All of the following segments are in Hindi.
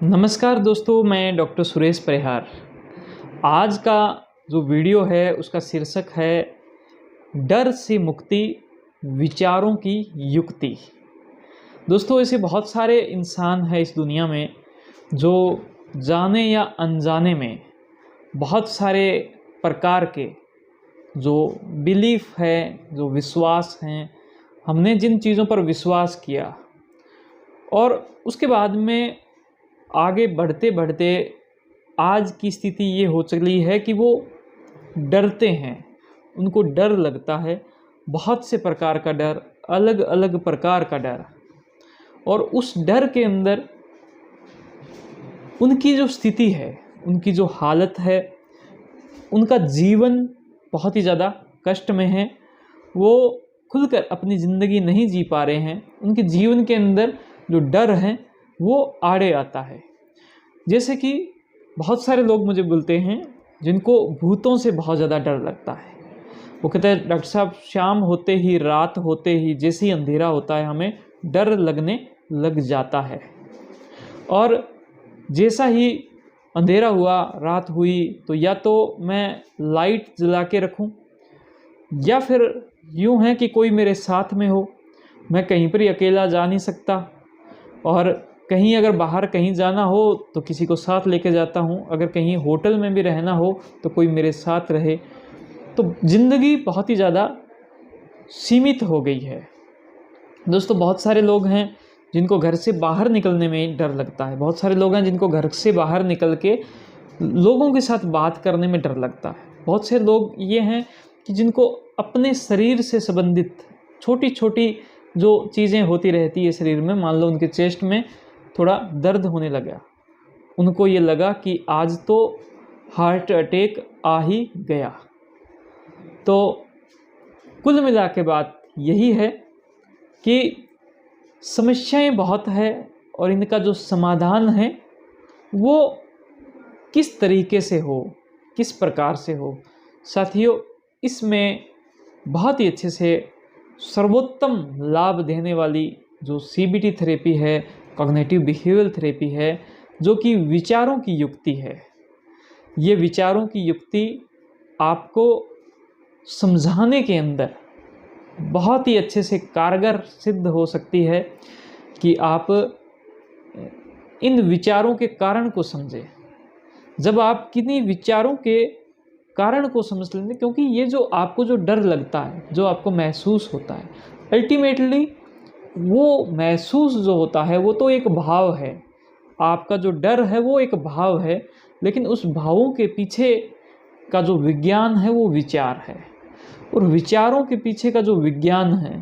नमस्कार दोस्तों, मैं डॉक्टर सुरेश परिहार। आज का जो वीडियो है उसका शीर्षक है डर से मुक्ति, विचारों की युक्ति। दोस्तों, ऐसे बहुत सारे इंसान हैं इस दुनिया में जो जाने या अनजाने में बहुत सारे प्रकार के जो बिलीफ है, जो विश्वास हैं, हमने जिन चीज़ों पर विश्वास किया और उसके बाद में आगे बढ़ते बढ़ते आज की स्थिति ये हो चली है कि वो डरते हैं, उनको डर लगता है, बहुत से प्रकार का डर, अलग अलग प्रकार का डर। और उस डर के अंदर उनकी जो स्थिति है, उनकी जो हालत है, उनका जीवन बहुत ही ज़्यादा कष्ट में है। वो खुलकर अपनी ज़िंदगी नहीं जी पा रहे हैं। उनके जीवन के अंदर जो डर है वो आड़े आता है। जैसे कि बहुत सारे लोग मुझे बोलते हैं जिनको भूतों से बहुत ज़्यादा डर लगता है। वो कहते हैं, डॉक्टर साहब, शाम होते ही, रात होते ही, जैसे ही अंधेरा होता है हमें डर लगने लग जाता है। और जैसा ही अंधेरा हुआ, रात हुई, तो या तो मैं लाइट जला के रखूं या फिर यूं है कि कोई मेरे साथ में हो। मैं कहीं पर ही अकेला जा नहीं सकता, और कहीं अगर बाहर कहीं जाना हो तो किसी को साथ लेके जाता हूँ। अगर कहीं होटल में भी रहना हो तो कोई मेरे साथ रहे। तो ज़िंदगी बहुत ही ज़्यादा सीमित हो गई है। दोस्तों, बहुत सारे लोग हैं जिनको घर से बाहर निकलने में डर लगता है। बहुत सारे लोग हैं जिनको घर से बाहर निकल के लोगों के साथ बात करने में डर लगता है। बहुत से लोग ये हैं कि जिनको अपने शरीर से संबंधित छोटी छोटी जो चीज़ें होती रहती है शरीर में, मान लो उनके चेस्ट में थोड़ा दर्द होने लगा, उनको ये लगा कि आज तो हार्ट अटैक आ ही गया। तो कुल मिला के बात यही है कि समस्याएं बहुत है और इनका जो समाधान है वो किस तरीके से हो, किस प्रकार से हो। साथियों, इसमें बहुत ही अच्छे से सर्वोत्तम लाभ देने वाली जो सीबीटी थेरेपी है, कॉग्निटिव बिहेवियरल थेरेपी है, जो कि विचारों की युक्ति है। ये विचारों की युक्ति आपको समझाने के अंदर बहुत ही अच्छे से कारगर सिद्ध हो सकती है कि आप इन विचारों के कारण को समझें। जब आप किन्हीं विचारों के कारण को समझ लेंगे, क्योंकि ये जो आपको जो डर लगता है, जो आपको महसूस होता है, अल्टीमेटली वो महसूस जो होता है वो तो एक भाव है। आपका जो डर है वो एक भाव है, लेकिन उस भावों के पीछे का जो विज्ञान है वो विचार है। और विचारों के पीछे का जो विज्ञान है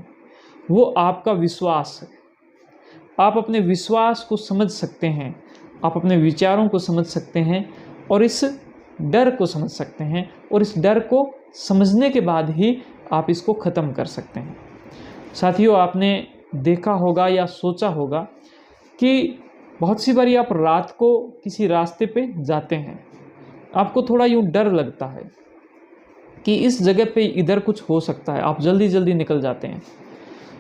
वो आपका विश्वास है। आप अपने विश्वास को समझ सकते हैं, आप अपने विचारों को समझ सकते हैं और इस डर को समझ सकते हैं। और इस डर को समझने के बाद ही आप इसको ख़त्म कर सकते हैं। साथियों, आपने देखा होगा या सोचा होगा कि बहुत सी बारी आप रात को किसी रास्ते पे जाते हैं, आपको थोड़ा यूँ डर लगता है कि इस जगह पे इधर कुछ हो सकता है, आप जल्दी जल्दी निकल जाते हैं।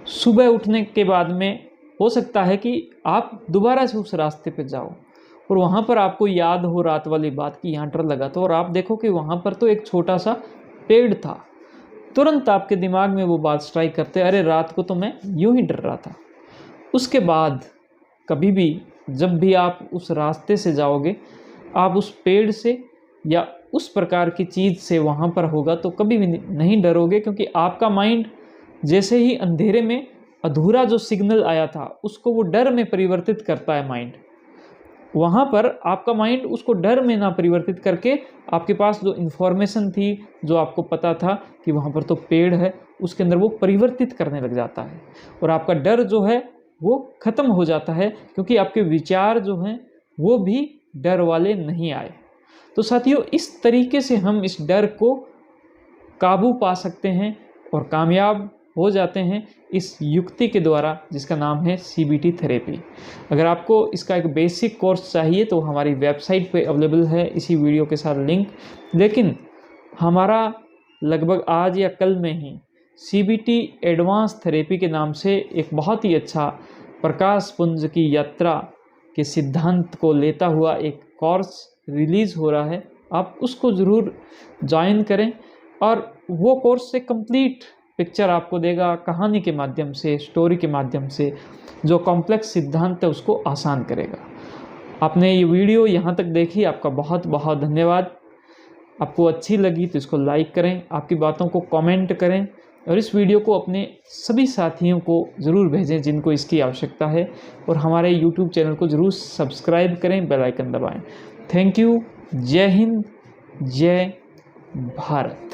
सुबह उठने के बाद में हो सकता है कि आप दोबारा से उस रास्ते पे जाओ और वहाँ पर आपको याद हो रात वाली बात कि यहाँ डर लगा था, और आप देखो कि वहाँ पर तो एक छोटा सा पेड़ था। तुरंत आपके दिमाग में वो बात स्ट्राइक करते, अरे रात को तो मैं यूं ही डर रहा था। उसके बाद कभी भी जब भी आप उस रास्ते से जाओगे, आप उस पेड़ से या उस प्रकार की चीज़ से वहाँ पर होगा तो कभी भी नहीं डरोगे, क्योंकि आपका माइंड जैसे ही अंधेरे में अधूरा जो सिग्नल आया था उसको वो डर में परिवर्तित करता है माइंड। वहाँ पर आपका माइंड उसको डर में ना परिवर्तित करके आपके पास जो इन्फॉर्मेशन थी, जो आपको पता था कि वहाँ पर तो पेड़ है, उसके अंदर वो परिवर्तित करने लग जाता है और आपका डर जो है वो ख़त्म हो जाता है, क्योंकि आपके विचार जो हैं वो भी डर वाले नहीं आए। तो साथियों, इस तरीके से हम इस डर को काबू पा सकते हैं और कामयाब हो जाते हैं इस युक्ति के द्वारा, जिसका नाम है सीबीटी थेरेपी। अगर आपको इसका एक बेसिक कोर्स चाहिए तो हमारी वेबसाइट पे अवेलेबल है इसी वीडियो के साथ लिंक। लेकिन हमारा लगभग आज या कल में ही सीबीटी एडवांस थेरेपी के नाम से एक बहुत ही अच्छा प्रकाश पुंज की यात्रा के सिद्धांत को लेता हुआ एक कोर्स रिलीज़ हो रहा है, आप उसको ज़रूर ज्वाइन करें और वो कोर्स से कंप्लीट पिक्चर आपको देगा कहानी के माध्यम से, स्टोरी के माध्यम से, जो कॉम्प्लेक्स सिद्धांत है उसको आसान करेगा। आपने ये वीडियो यहाँ तक देखी, आपका बहुत बहुत धन्यवाद। आपको अच्छी लगी तो इसको लाइक करें, आपकी बातों को कमेंट करें और इस वीडियो को अपने सभी साथियों को ज़रूर भेजें जिनको इसकी आवश्यकता है, और हमारे YouTube चैनल को ज़रूर सब्सक्राइब करें, बेल आइकन दबाएं। Thank you. जय हिंद, जय भारत।